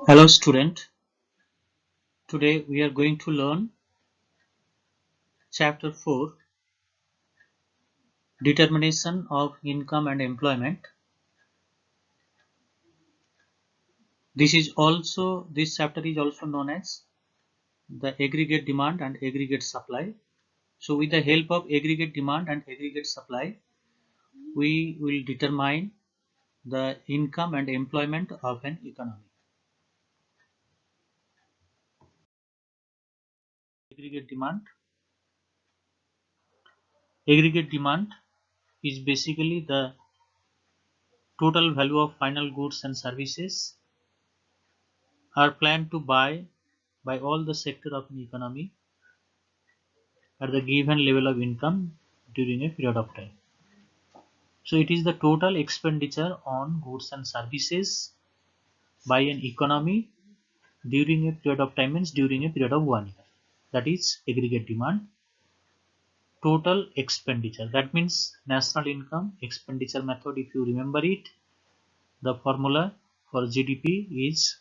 Hello student, today we are going to learn chapter 4, determination of income and employment. This chapter is also known as the aggregate demand and aggregate supply. So with the help of aggregate demand and aggregate supply, we will determine the income and employment of an economy. Aggregate demand. Aggregate demand is basically the total value of final goods and services are planned to buy by all the sector of an economy at the given level of income during a period of time. So it is the total expenditure on goods and services by an economy during a period of time, means during a period of 1 year. That is aggregate demand. Total expenditure, that means national income expenditure method. If you remember it, the formula for GDP is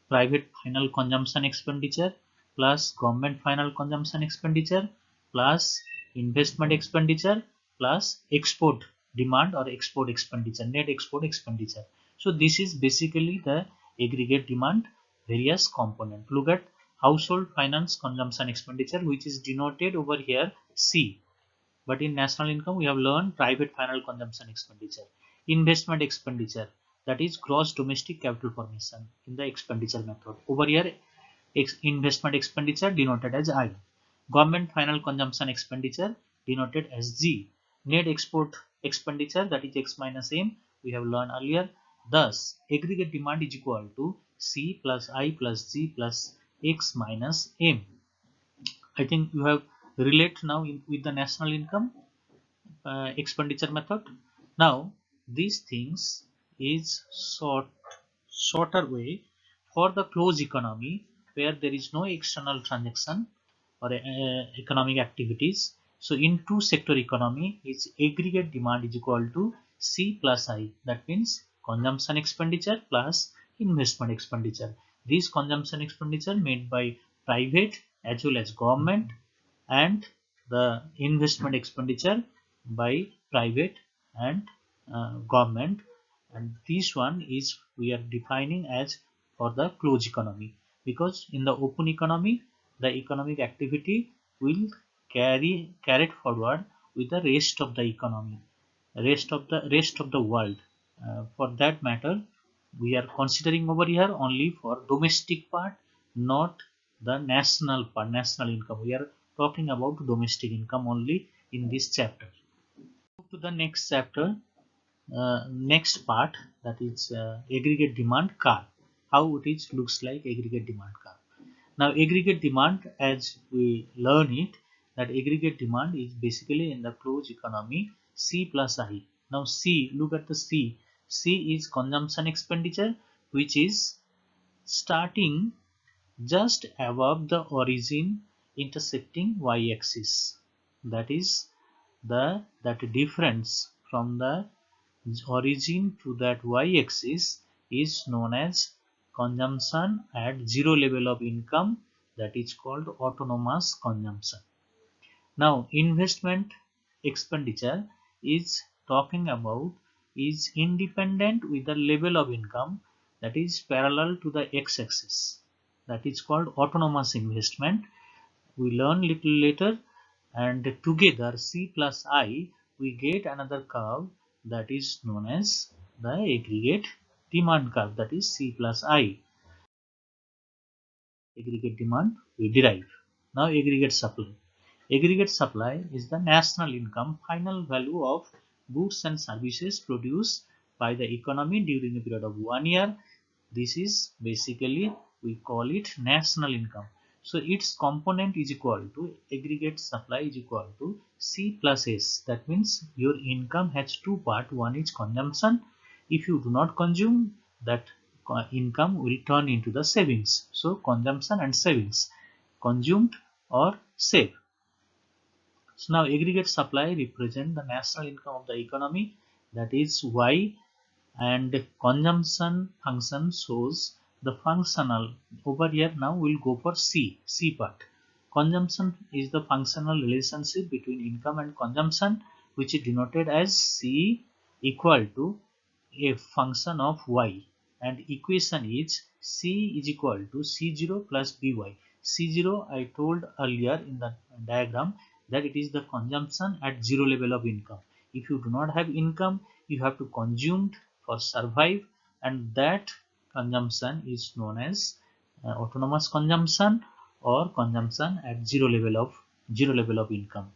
private final consumption expenditure plus government final consumption expenditure plus investment expenditure plus export demand or export expenditure, net export expenditure. So this is basically the aggregate demand various component. Look at household finance consumption expenditure, which is denoted over here C, but in national income we have learned private final consumption expenditure. Investment expenditure, that is gross domestic capital formation in the expenditure method. Over here investment expenditure denoted as I. Government final consumption expenditure denoted as G. Net export expenditure, that is X minus M, we have learned earlier. Thus aggregate demand is equal to C plus I plus G plus X minus M. I think you have relate now with the national income expenditure method. Now these things is shorter way for the closed economy, where there is no external transaction or economic activities. So in two sector economy, its aggregate demand is equal to C plus I. That means consumption expenditure plus investment expenditure. This consumption expenditure made by private as well as government, and the investment expenditure by private and government, and this one is we are defining as for the closed economy, because in the open economy the economic activity will carried forward with the rest of the economy, rest of the world. For that matter, we are considering over here only for domestic part, not the national part, national income. We are talking about domestic income only in this chapter. Move to the next chapter, next part, that is aggregate demand curve. How it is looks like aggregate demand curve. Now aggregate demand, as we learn it, that aggregate demand is basically in the closed economy C plus I. Now C, look at the C. C is consumption expenditure, which is starting just above the origin intersecting y-axis. That is that difference from the origin to that y-axis is known as consumption at zero level of income, that is called autonomous consumption. Now investment expenditure is talking about is independent with the level of income, that is parallel to the x-axis, that is called autonomous investment. We learn little later, and together C plus I we get another curve that is known as the aggregate demand curve, that is C plus I. Aggregate demand we derive. Now aggregate supply. Aggregate supply is the national income final value of goods and services produced by the economy during a period of 1 year. This is basically we call it national income. So its component is equal to aggregate supply is equal to C plus S. That means your income has two parts. One is consumption. If you do not consume, that income will turn into the savings. So consumption and savings, consumed or saved. So now aggregate supply represent the national income of the economy, that is Y, and consumption function shows the functional over here. Now we'll go for C part. Consumption is the functional relationship between income and consumption, which is denoted as C equal to a function of y, and equation is C is equal to C0 plus By. C0 I told earlier in the diagram that it is the consumption at zero level of income. If you do not have income, you have to consume for survive, and that consumption is known as autonomous consumption or consumption at zero level of income.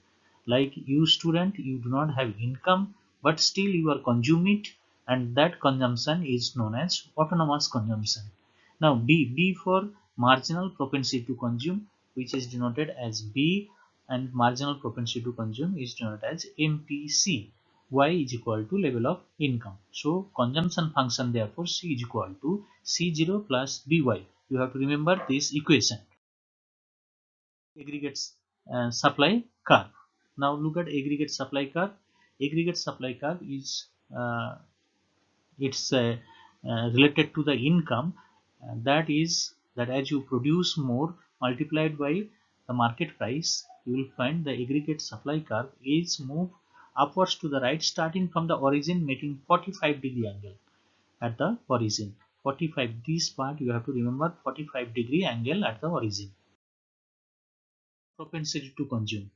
Like you student, you do not have income, but still you are consuming it, and that consumption is known as autonomous consumption. Now B for marginal propensity to consume, which is denoted as B, and marginal propensity to consume is denoted as MPC. Y is equal to level of income. So consumption function therefore C is equal to C0 plus By. You have to remember this equation. Aggregate supply curve. Now look at aggregate supply curve. Aggregate supply curve is it's related to the income. That is that as you produce more multiplied by the market price, you will find the aggregate supply curve is moved upwards to the right, starting from the origin, making 45-degree angle at the origin. 45, this part you have to remember, 45-degree angle at the origin. Propensity to consume.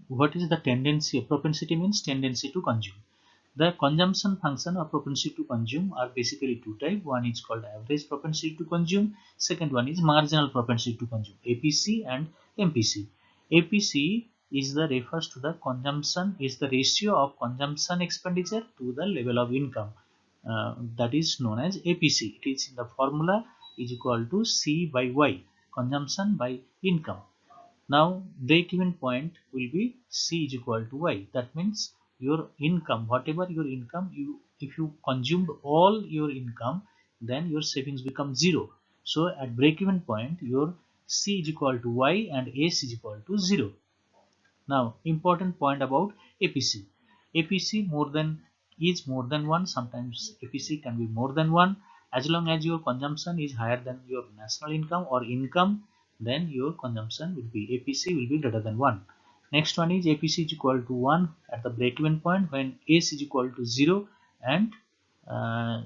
What is the tendency? Propensity means tendency to consume. The consumption function or propensity to consume are basically two types. One is called average propensity to consume. Second one is marginal propensity to consume, APC and MPC. APC is the refers to the consumption, is the ratio of consumption expenditure to the level of income. That is known as APC. It is in the formula is equal to C by Y, consumption by income. Now break-even point will be C is equal to Y. That means your income, whatever your income, if you consumed all your income, then your savings become zero. So at break-even point, your C is equal to Y and S is equal to 0. Now important point about APC. APC is more than one. Sometimes APC can be more than one. As long as your consumption is higher than your national income or income, then your consumption will be APC will be greater than 1. Next one is APC is equal to 1 at the break-even point when S is equal to 0 and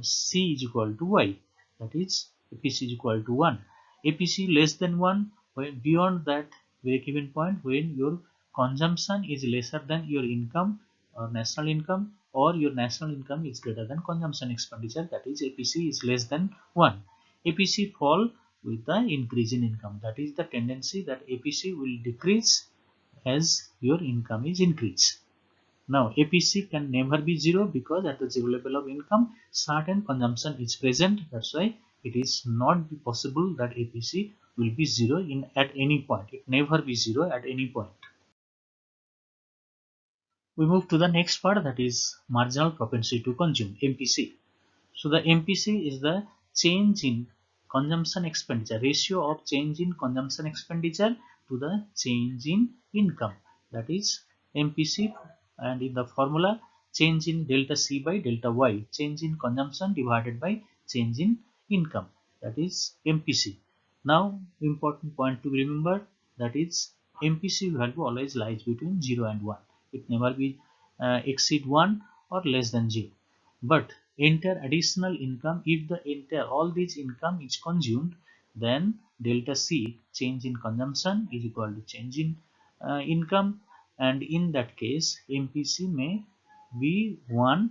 C is equal to Y. That is APC is equal to 1. APC less than 1 when beyond that break-even point when your consumption is lesser than your income or national income, or your national income is greater than consumption expenditure, that is APC is less than 1. APC fall with the increase in income, that is the tendency that APC will decrease as your income is increased. Now APC can never be 0 because at the 0 level of income certain consumption is present. That's why it is not be possible that APC will be 0 at any point. It never be 0 at any point. We move to the next part, that is marginal propensity to consume, MPC. So the MPC is the change in consumption expenditure, ratio of change in consumption expenditure to the change in income, that is MPC, and in the formula change in delta C by delta Y, change in consumption divided by change in income, that is MPC. Now important point to remember, that is MPC value always lies between 0 and 1. It never be exceed 1 or less than 0. But enter additional income. If the entire all these income is consumed, then delta C, change in consumption, is equal to change in income, and in that case MPC may be 1.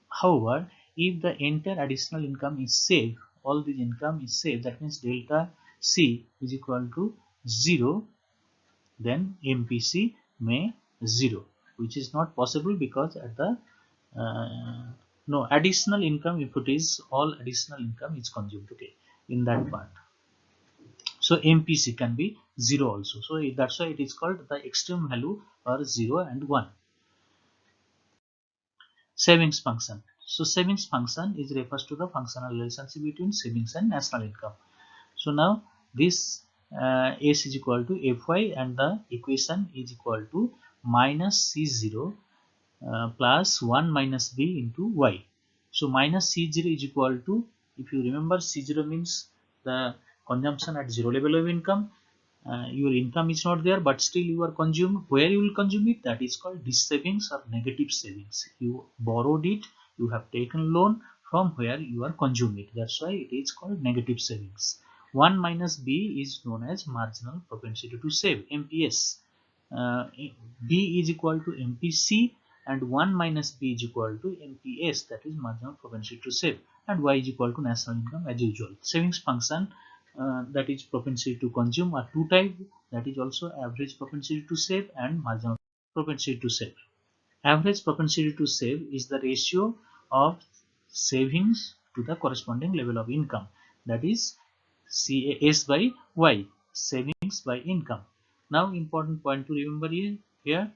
However, if the entire additional income is saved, all the income is saved, that means delta C is equal to 0, then MPC may 0, which is not possible because at the no additional income, if it is all additional income is consumed, okay, in that part. So MPC can be 0 also. So that's why it is called the extreme value or 0 and 1. Savings function. So savings function is refers to the functional relationship between savings and national income. So now this S is equal to Fy, and the equation is equal to minus C0 plus 1 minus B into Y. So minus C0 is equal to If you remember, C0 means the consumption at zero level of income. Your income is not there, but still you are consumed. Where you will consume it, that is called dis-savings or negative savings. You borrowed it, you have taken loan from where you are consuming it. That's why it is called negative savings. 1 minus B is known as marginal propensity to save, MPS. uh, B is equal to MPC, and 1 minus B is equal to MPS, that is marginal propensity to save, and Y is equal to national income as usual. Savings function, that is propensity to consume, are two types, that is also average propensity to save and marginal propensity to save. Average propensity to save is the ratio of savings to the corresponding level of income, that is S by Y, savings by income. Now important point to remember here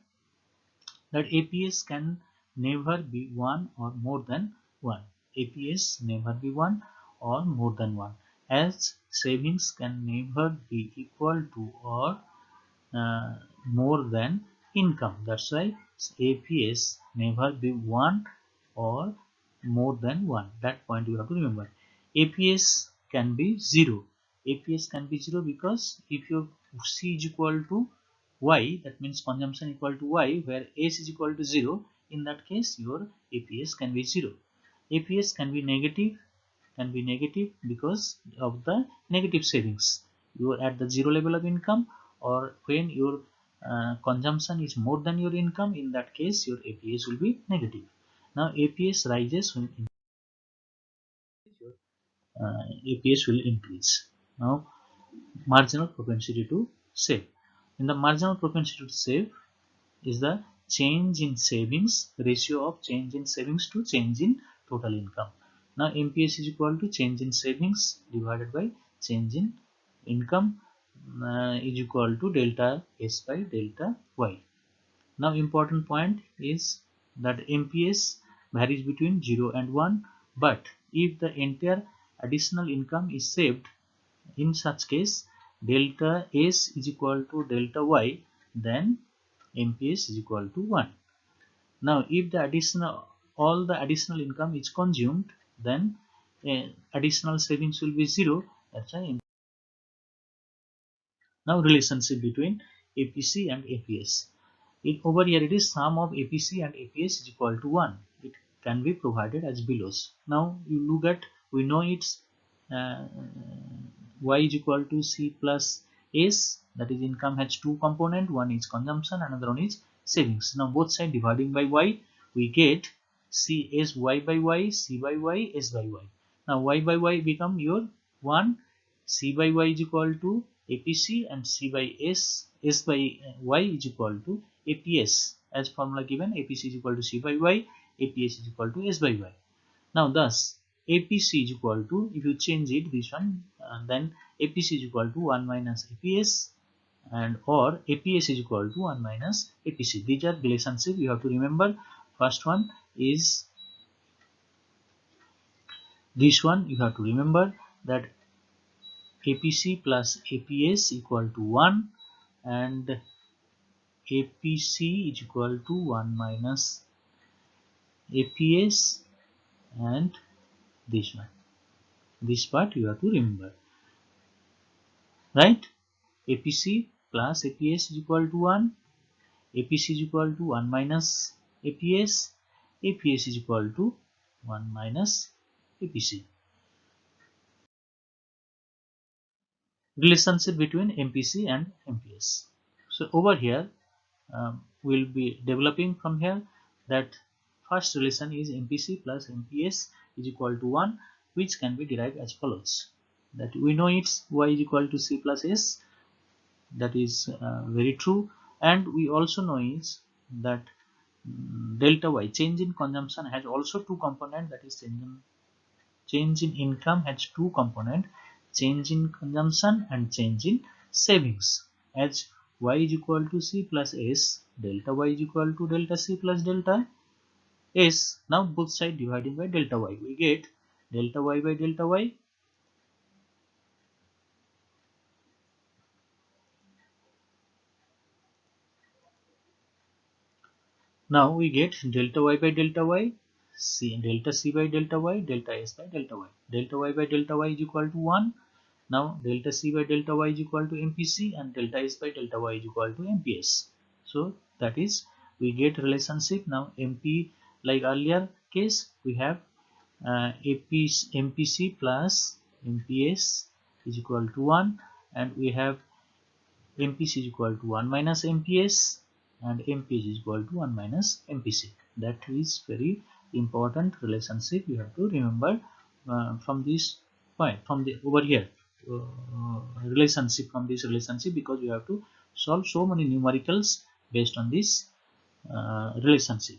that APS can never be 1 or more than 1. APS never be 1 or more than 1, as savings can never be equal to or more than income. That's why APS never be 1 or more than 1. That point you have to remember. APS can be 0. APS can be 0 because if your C is equal to Y, that means consumption equal to Y, where S is equal to 0, in that case your APS can be 0. APS can be negative because of the negative savings. You are at the zero level of income, or when your consumption is more than your income, in that case your APS will be negative. Now APS rises when APS will increase. Now marginal propensity to save. In the marginal propensity to save is the change in savings, ratio of change in savings to change in total income. Now MPS is equal to change in savings divided by change in income, is equal to delta S by delta Y. Now important point is that MPS varies between 0 and 1, but if the entire additional income is saved, in such case delta S is equal to delta Y, then MPS is equal to 1. Now if all the additional income is consumed, then additional savings will be 0. That's why. Now relationship between APC and APS. Over here it is sum of APC and APS is equal to 1. It can be provided as below. Now you look at, we know it's uh, Y is equal to C plus S, that is income has two component, one is consumption, another one is savings. Now both side dividing by Y, we get C S Y by Y, C by Y, S by Y. Now Y by Y become your 1, C by Y is equal to APC, and C by S by Y is equal to APS. As formula given, APC is equal to C by Y, APS is equal to S by Y. Now thus APC is equal to, if you change it this one, then APC is equal to 1 minus APS, and or APS is equal to 1 minus APC. These are relationships you have to remember. First one is this one, you have to remember that APC plus APS equal to 1, and APC is equal to 1 minus APS, and this one. This part you have to remember, right? APC plus APS is equal to 1, APC is equal to 1 minus APS, APS is equal to 1 minus APC. Relationship between MPC and MPS. So over here we'll be developing from here that first relation is MPC plus MPS is equal to 1, which can be derived as follows. That we know it's Y is equal to C plus S, that is very true, and we also know is that delta Y, change in consumption, has also two component, that is change in income has two component, change in consumption and change in savings. As Y is equal to C plus S, delta Y is equal to delta C plus delta S. Now both side divided by delta Y, we get delta Y by delta Y. Now we get delta Y by delta Y. delta C by delta Y, delta S by delta Y. Delta Y by delta Y is equal to 1. Now delta C by delta Y is equal to MPC and delta S by delta Y is equal to MPS. So that is, we get relationship. Now MP, like earlier case, we have MPC plus MPS is equal to 1, and we have MPC is equal to 1 minus MPS, and MPS is equal to 1 minus MPC. That is very important relationship you have to remember from this point, from the over here relationship, from this relationship, because you have to solve so many numericals based on this relationship.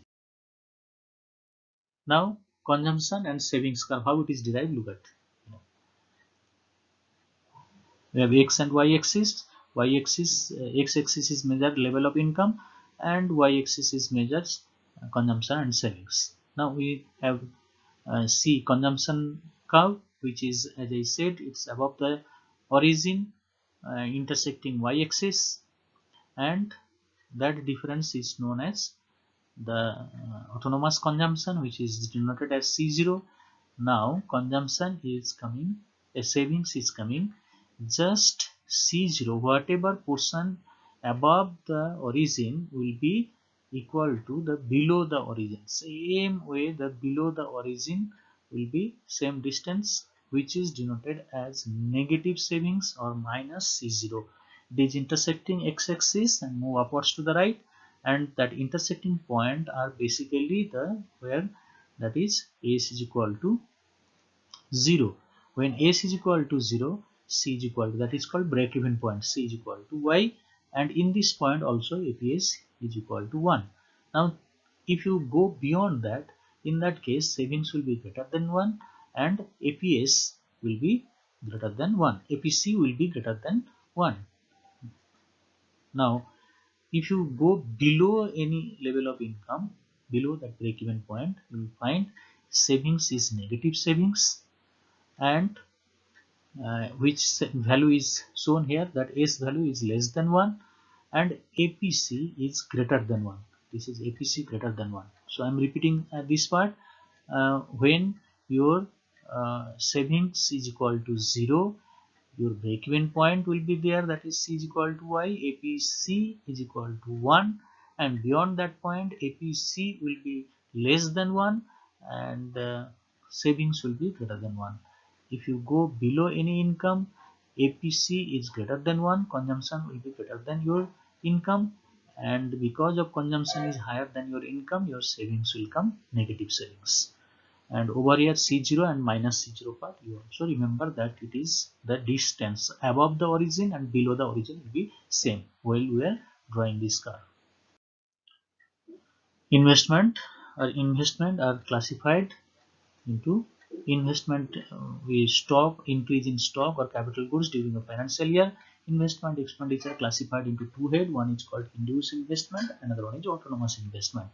Now consumption and savings curve, how it is derived, look at. We have x and y axis. X axis is measured level of income, and y axis is measures consumption and savings. Now we have C consumption curve, which is, as I said, it's above the origin intersecting y axis, and that difference is known as the autonomous consumption, which is denoted as C0. Now consumption is coming, a savings is coming, just C0, whatever portion above the origin will be equal to the below the origin. Same way the below the origin will be same distance, which is denoted as negative savings or minus C0. It is intersecting x-axis and move upwards to the right, and that intersecting point are basically the where that is S is equal to 0. When S is equal to 0, C is equal to, that is called break even point, C is equal to Y, and in this point also APS is equal to 1. Now if you go beyond that, in that case savings will be greater than 1 and APS will be greater than 1, APC will be greater than 1. Now if you go below any level of income, below that break even point, you will find savings is negative savings, and which value is shown here, that S value is less than 1 and APC is greater than 1. This is APC greater than 1. So I am repeating this part. When your savings is equal to 0, your break-even point will be there, that is C is equal to Y, APC is equal to 1, and beyond that point APC will be less than 1 and savings will be greater than 1. If you go below any income, APC is greater than 1, consumption will be greater than your income, and because of consumption is higher than your income, your savings will come negative savings. And over here C0 and minus C0 part, you also remember that it is the distance above the origin and below the origin will be same while we are drawing this curve. Investment are classified into investment with stock, increase in stock or capital goods during a financial year. Investment expenditure classified into two head, one is called induced investment, another one is autonomous investment.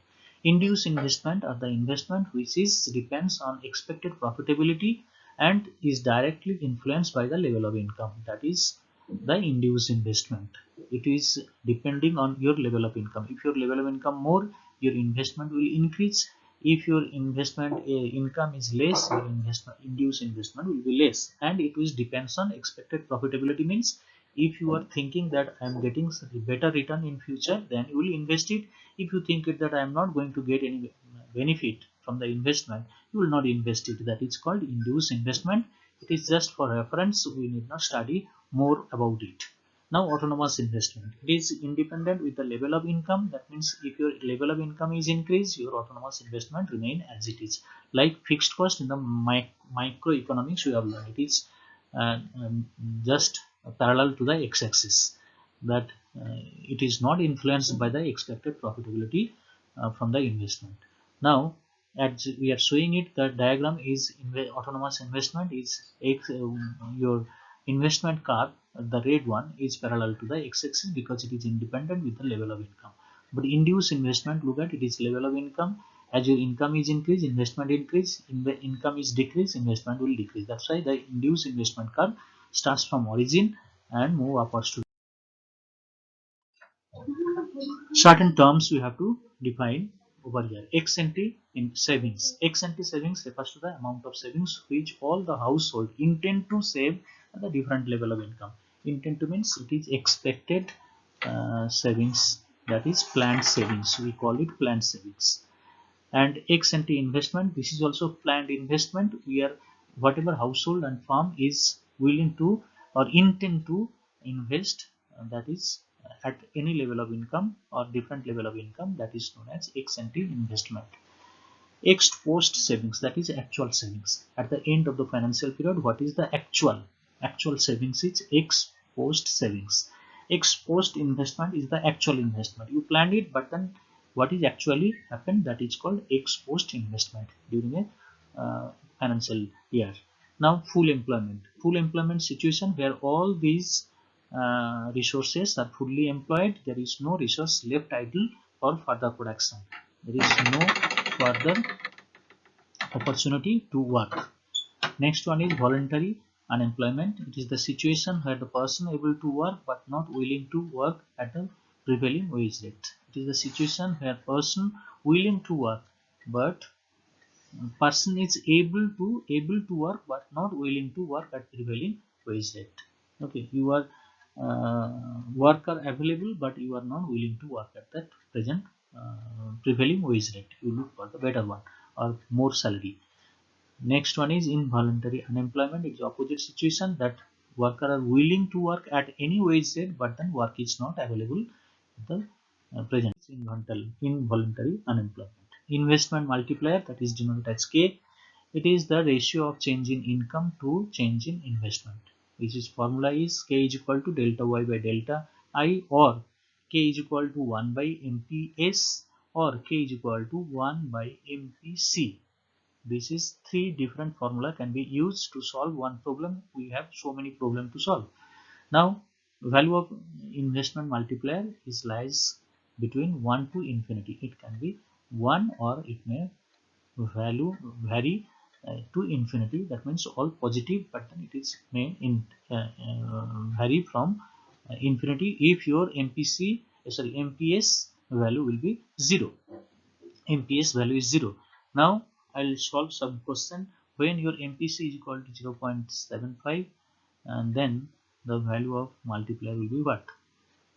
Induced investment are the investment which is depends on expected profitability and is directly influenced by the level of income, that is the induced investment. It is depending on your level of income. If your level of income more, your investment will increase. If your investment income is less, your induced investment will be less, and it will depends on expected profitability. Means if you are thinking that I am getting better return in future, then you will invest it. If you think that I am not going to get any benefit from the investment, you will not invest it. That is called induced investment. It is just for reference, we need not study more about it. Now autonomous investment, it is independent with the level of income. That means if your level of income is increased, your autonomous investment remain as it is. Like fixed cost in the microeconomics we have learned, it is just parallel to the x-axis, that it is not influenced by the expected profitability from the investment. Now as we are showing it, the diagram is autonomous investment is your investment curve, the red one is parallel to the x-axis because it is independent with the level of income. But induced investment, look at it is level of income. As your income is increased, investment increase. Income is decreased, investment will decrease. That's why the induced investment curve starts from origin and move upwards to certain terms we have to define. over here. Ex ante in savings. Ex ante savings refers to the amount of savings which all the household intend to save at a different level of income. Intend to means it is expected savings, that is planned savings. We call it planned savings. And ex ante investment, this is also planned investment where whatever household and firm is willing to or intend to invest, that is at any level of income or different level of income, that is known as ex ante investment. Ex post savings, that is actual savings at the end of the financial period. What is the actual savings is ex post savings. Ex post investment is the actual investment, you planned it, but then what is actually happened, that is called ex post investment during a financial year. Now full employment situation where all these resources are fully employed, there is no resource left idle for further production, there is no further opportunity to work. Next one is voluntary unemployment. It is the situation where the person able to work but not willing to work at the prevailing wage rate. It is the situation where person willing to work but person is able to work but not willing to work at prevailing wage rate. Okay, you are worker available but you are not willing to work at that present prevailing wage rate. You look for the better one or more salary. Next one is involuntary unemployment. It's the opposite situation that workers are willing to work at any wage rate, but then work is not available at the present. It's involuntary unemployment. Investment multiplier, that is denoted as K. It is the ratio of change in income to change in investment. Which is formula is K is equal to delta Y by delta I, or K is equal to 1 by MPS, or K is equal to 1 by MPC. This is three different formula can be used to solve one problem. We have so many problems to solve. Now value of investment multiplier is lies between 1 to infinity. It can be 1 or it may value vary to infinity. That means all positive, but then it is may vary from infinity if your MPS value will be 0. MPS value is 0. Now I'll solve some question when your MPC is equal to 0.75, and then the value of multiplier will be what?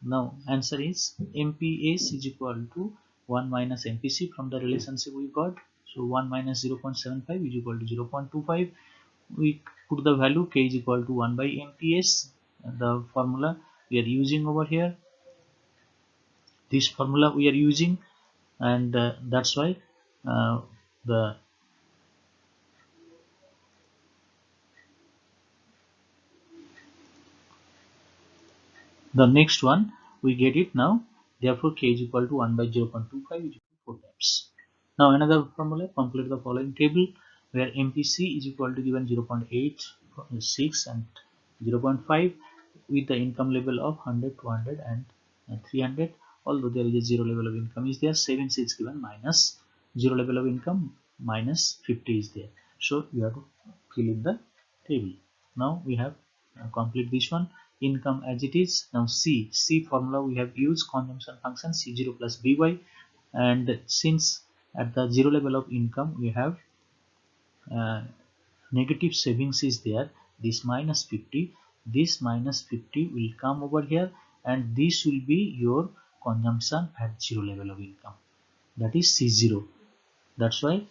Now answer is MPS is equal to 1 minus MPC from the relationship we got. So 1 minus 0.75 is equal to 0.25. We put the value K is equal to 1 by MPS, the formula we are using over here. This formula we are using, and that's why the next one we get it now. Therefore K is equal to 1 by 0.25 is equal to 4 times. Now another formula, complete the following table where MPC is equal to given 0.86 and 0.5 with the income level of 100, 200 and 300. Although there is a 0 level of income is there, savings is given minus 0 level of income minus 50 is there. So you have to fill in the table. Now we have complete this one. Income as it is. Now C formula we have used consumption function C0 plus by, and since at the 0 level of income we have negative savings is there, this minus 50, this minus 50 will come over here, and this will be your consumption at 0 level of income, that is C0. That's why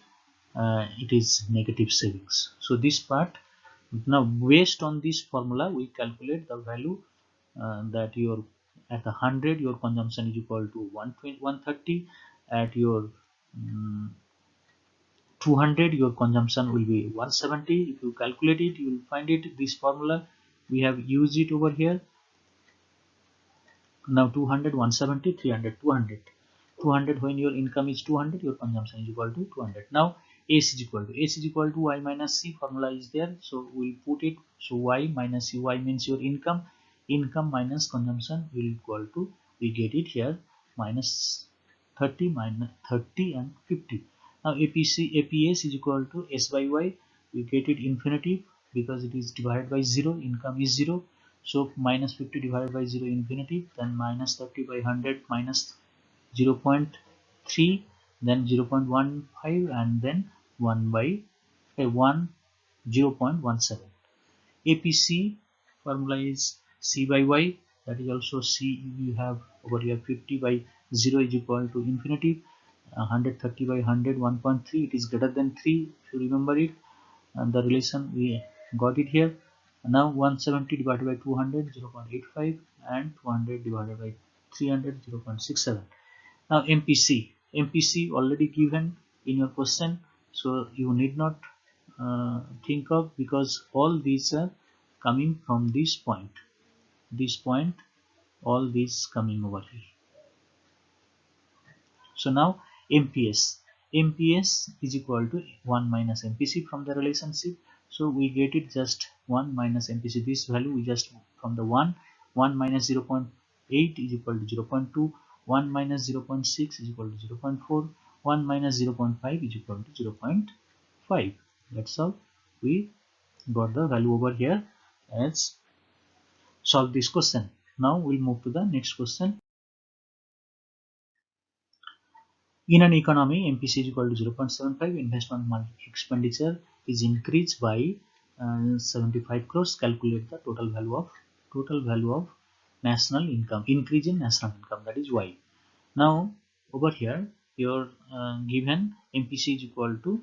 it is negative savings. So this part, now based on this formula we calculate the value that your at the 100 your consumption is equal to 130, at your 200 your consumption will be 170. If you calculate it you will find it, this formula we have used it over here. Now 200, 170, 300, 200. 200 when your income is 200, your consumption is equal to 200. Now S is equal to Y minus C formula is there, so we'll put it. So Y minus C, Y means your income minus consumption will equal to, we get it here, minus 30 minus 30 and 50. Now APS is equal to S by Y, we get it infinity because it is divided by 0, income is 0. So minus 50 divided by 0 infinity, then minus 30 by 100 minus 0.3 then 0.15, and then 1 by 0.17. APC formula is C by Y, that is also C. You have over here 50 by 0 is equal to infinity, 130 by 100 1.3, it is greater than 3 if you remember it, and the relation we got it here. Now 170 divided by 200 0.85, and 200 divided by 300 0.67. Now MPC already given in your question, so you need not think of, because all these are coming from this point, all these coming over here. So now MPS is equal to 1 minus MPC from the relationship. So we get it just 1 minus MPC. This value we just from the 1 minus 0.8 is equal to 0.2, 1 minus 0.6 is equal to 0.4, 1 minus 0.5 is equal to 0.5. That's how we got the value over here as solve this question. Now we'll move to the next question. In an economy, MPC is equal to 0.75. Investment expenditure is increased by 75 crores. Calculate the total value of national income, increase in national income, that is Y. Now over here your given MPC is equal to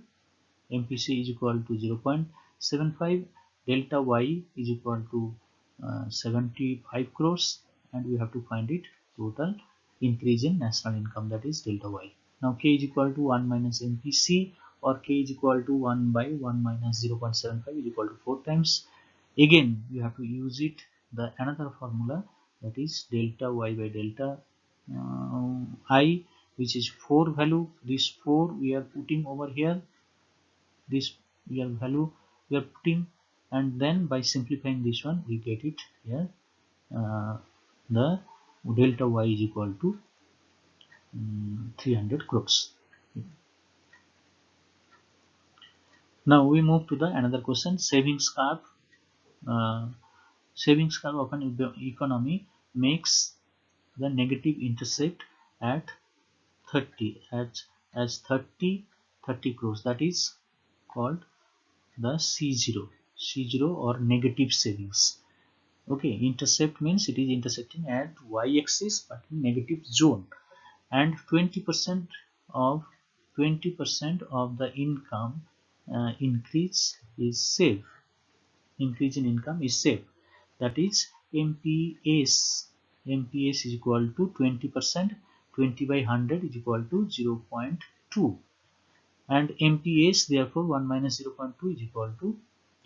0.75, delta Y is equal to 75 crores, and we have to find it total increase in national income, that is delta Y. Now K is equal to 1 minus MPC, or K is equal to 1 by 1 minus 0.75 is equal to 4 times. Again we have to use it the another formula, that is delta Y by delta I, which is 4 value. This 4 we are putting over here, this value we are putting, and then by simplifying this one we get it here, the delta Y is equal to 300 crores. Now we move to the another question. Savings curve of an economy makes the negative intercept at 30 as 30 crores, that is called the C0 or negative savings. Okay, intercept means it is intersecting at y-axis but in negative zone, and 20% of the income increase in income is safe, that is MPS is equal to 20%, 20 by 100 is equal to 0.2, and MPS therefore 1 minus 0.2 is equal to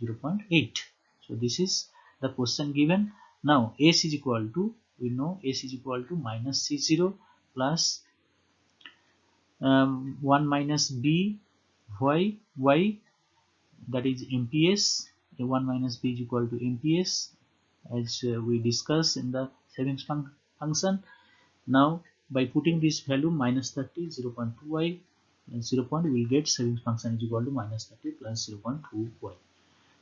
0.8. So this is the question given. Now S is equal to, we know S is equal to minus C0 plus 1 minus B Y, that is MPS. 1 minus B is equal to MPS, as we discussed in the savings function. Now by putting this value minus 30 0.2y, 0. we will get savings function is equal to minus 30 plus 0.2y.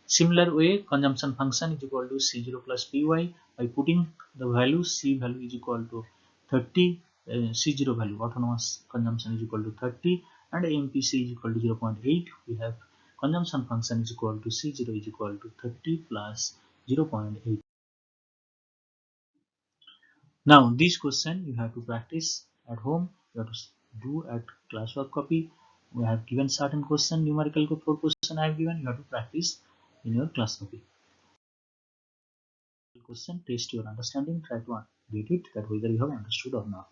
Similar way, consumption function is equal to C0 plus PY. By putting the value, C value is equal to 30, C0 value autonomous consumption is equal to 30, and MPC is equal to 0.8. We have consumption function is equal to C0 is equal to 30 plus 0.8. Now this question you have to practice at home, you have to do at classwork copy. We have given certain question, numerical 4 question I have given, you have to practice in your class copy. Question, test your understanding, try to get it that whether you have understood or not.